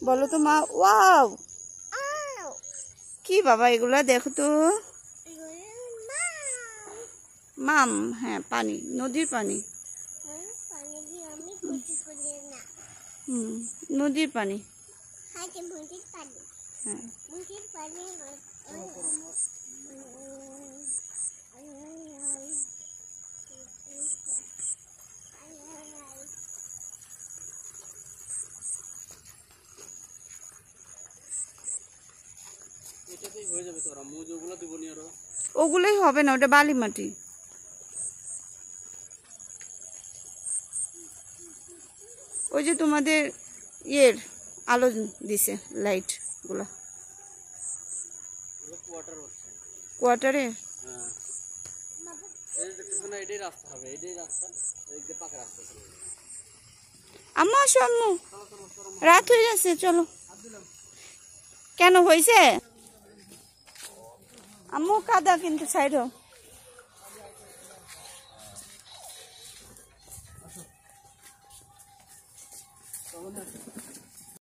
বলো তো মা। ওয়াও, কি বাবা এগুলা দেখো তো। মাম, হ্যাঁ পানি, নদীর পানি। নদীর পানি। হ্যাঁ ওগুলোই হবে না, ওটা বালি মাটি। ওই যে তোমাদের ইয়ের আলো দিছে, লাইট গুলা কোয়ার্টারে। আম্মা আসো, আম্মু রাত হয়ে যাচ্ছে, চলো। কেন হয়েছে আম্মু? কাদা কিন্তু সাইড হো।